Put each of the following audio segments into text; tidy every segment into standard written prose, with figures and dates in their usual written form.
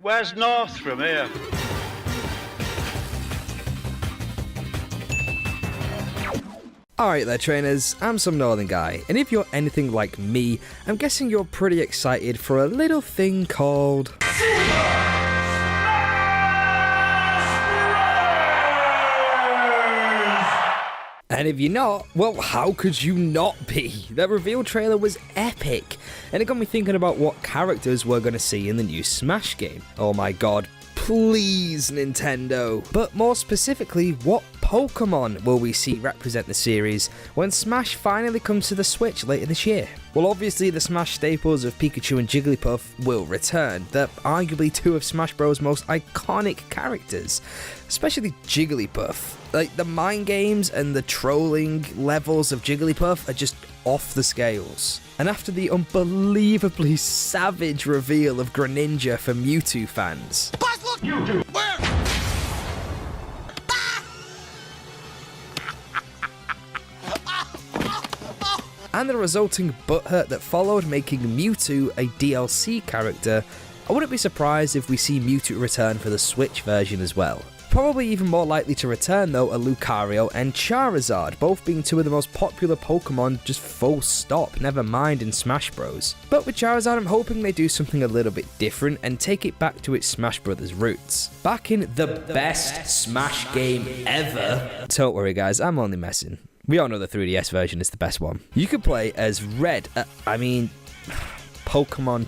Where's north from here? Alright there trainers, I'm some northern guy, and if you're anything like me, I'm guessing you're pretty excited for a little thing called... And if you're not, well, how could you not be? That reveal trailer was epic, and it got me thinking about what characters we're going to see in the new Smash game. Oh my god, please Nintendo! But more specifically, what Pokémon will we see represent the series when Smash finally comes to the Switch later this year? Well, obviously the Smash staples of Pikachu and Jigglypuff will return. They're arguably two of Smash Bros' most iconic characters, especially Jigglypuff. Like, the mind games and the trolling levels of Jigglypuff are just off the scales. And after the unbelievably savage reveal of Greninja for Mewtwo fans... Boss, look! Mewtwo! Where? and the resulting butthurt that followed, making Mewtwo a DLC character, I wouldn't be surprised if we see Mewtwo return for the Switch version as well. Probably even more likely to return though are Lucario and Charizard, both being two of the most popular Pokemon just full stop, never mind in Smash Bros. But with Charizard I'm hoping they do something a little bit different and take it back to its Smash Brothers roots. Back in the best Smash game ever. Don't worry guys, I'm only messing. We all know the 3DS version is the best one. You could play as Pokemon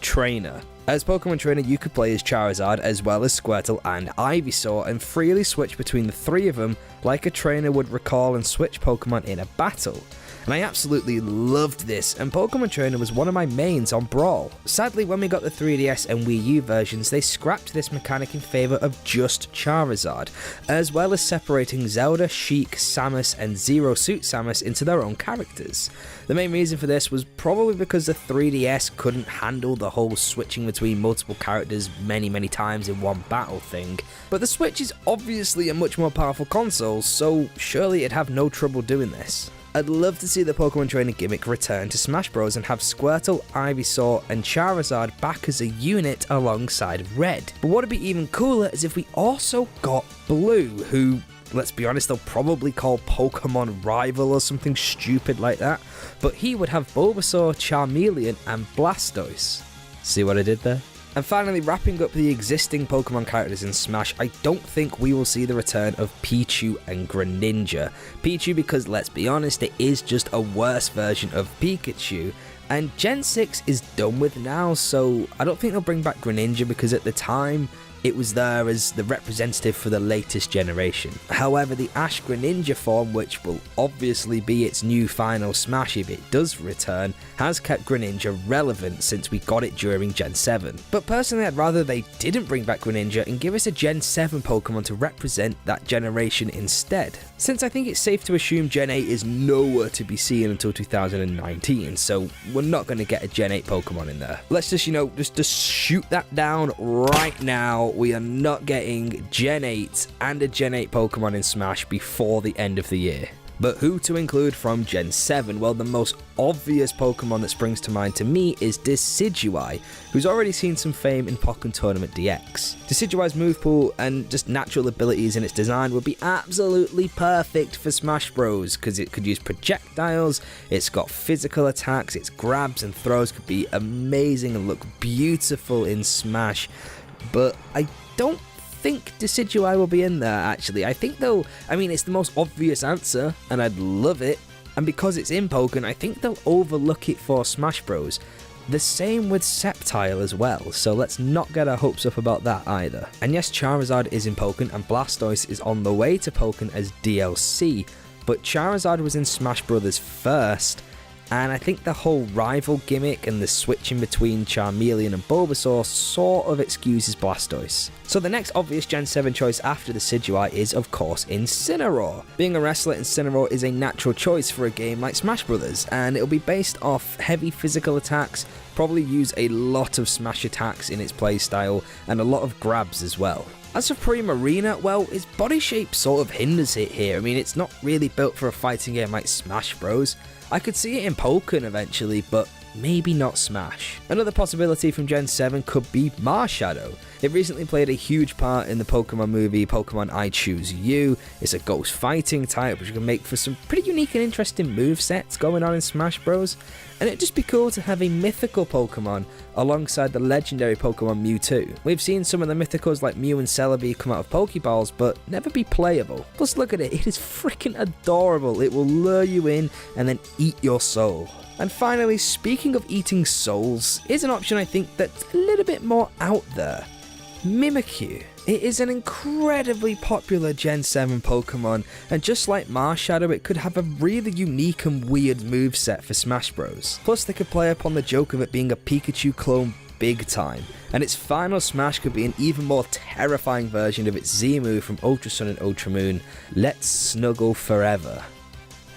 Trainer. As Pokemon Trainer, you could play as Charizard as well as Squirtle and Ivysaur and freely switch between the three of them like a trainer would recall and switch Pokemon in a battle. And I absolutely loved this, and Pokemon Trainer was one of my mains on Brawl. Sadly, when we got the 3DS and Wii U versions, they scrapped this mechanic in favour of just Charizard, as well as separating Zelda, Sheik, Samus, and Zero Suit Samus into their own characters. The main reason for this was probably because the 3DS couldn't handle the whole switching between multiple characters many times in one battle thing, but the Switch is obviously a much more powerful console, so surely it'd have no trouble doing this. I'd love to see the Pokemon Trainer gimmick return to Smash Bros and have Squirtle, Ivysaur, and Charizard back as a unit alongside Red. But what would be even cooler is if we also got Blue, who, let's be honest, they'll probably call Pokemon Rival or something stupid like that, but he would have Bulbasaur, Charmeleon, and Blastoise. See what I did there? And finally, wrapping up the existing Pokemon characters in Smash, I don't think we will see the return of Pichu and Greninja. Pichu because, let's be honest, it is just a worse version of Pikachu, and Gen 6 is done with now, so I don't think they'll bring back Greninja because at the time, it was there as the representative for the latest generation. However, the Ash Greninja form, which will obviously be its new final Smash if it does return, has kept Greninja relevant since we got it during Gen 7. But personally, I'd rather they didn't bring back Greninja and give us a Gen 7 Pokemon to represent that generation instead. Since I think it's safe to assume Gen 8 is nowhere to be seen until 2019, so we're not going to get a Gen 8 Pokemon in there. Let's just, just shoot that down right now. We are not getting Gen 8 and a Gen 8 Pokemon in Smash before the end of the year. But who to include from Gen 7? Well, the most obvious Pokemon that springs to mind to me is Decidueye, who's already seen some fame in Pokken Tournament DX. Decidueye's move pool and just natural abilities in its design would be absolutely perfect for Smash Bros, because it could use projectiles, it's got physical attacks, its grabs and throws could be amazing and look beautiful in Smash. But I don't think Decidueye will be in there, actually. I think they'll... it's the most obvious answer, and I'd love it. And because it's in Pokken, I think they'll overlook it for Smash Bros. The same with Sceptile as well, so let's not get our hopes up about that either. And yes, Charizard is in Pokken, and Blastoise is on the way to Pokken as DLC, but Charizard was in Smash Bros. First, and I think the whole rival gimmick and the switching between Charmeleon and Bulbasaur sort of excuses Blastoise. So the next obvious Gen 7 choice after Decidueye is of course Incineroar. Being a wrestler, Incineroar is a natural choice for a game like Smash Bros, and it'll be based off heavy physical attacks, probably use a lot of smash attacks in its playstyle, and a lot of grabs as well. As for Primarina, well, its body shape sort of hinders it here. It's not really built for a fighting game like Smash Bros. I could see it in Pokken eventually, but maybe not Smash. Another possibility from Gen 7 could be Marshadow. It recently played a huge part in the Pokemon movie Pokemon I Choose You. It's a ghost fighting type which can make for some pretty unique and interesting movesets going on in Smash Bros. And it'd just be cool to have a mythical Pokemon alongside the legendary Pokemon Mewtwo. We've seen some of the mythicals like Mew and Celebi come out of Pokeballs, but never be playable. Plus look at it, it is freaking adorable. It will lure you in and then eat your soul. And finally, speaking of eating souls, here's an option I think that's a little bit more out there. Mimikyu. It is an incredibly popular Gen 7 Pokemon, and just like Marshadow, it could have a really unique and weird moveset for Smash Bros. Plus they could play upon the joke of it being a Pikachu clone big time, and its final smash could be an even more terrifying version of its Z move from Ultra Sun and Ultra Moon, Let's Snuggle Forever.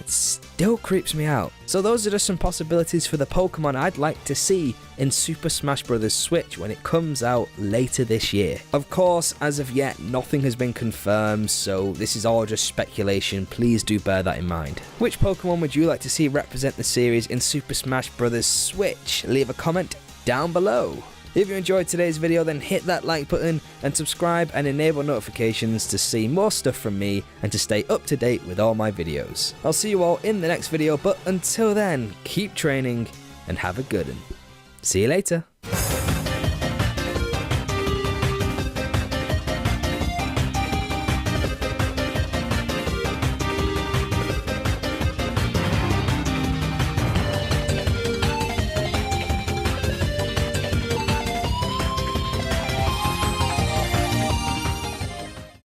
It still creeps me out. So those are just some possibilities for the Pokemon I'd like to see in Super Smash Bros. Switch when it comes out later this year. Of course, as of yet, nothing has been confirmed, so this is all just speculation. Please do bear that in mind. Which Pokemon would you like to see represent the series in Super Smash Bros. Switch? Leave a comment down below. If you enjoyed today's video, then hit that like button and subscribe and enable notifications to see more stuff from me and to stay up to date with all my videos. I'll see you all in the next video, but until then, keep training and have a good one. See you later.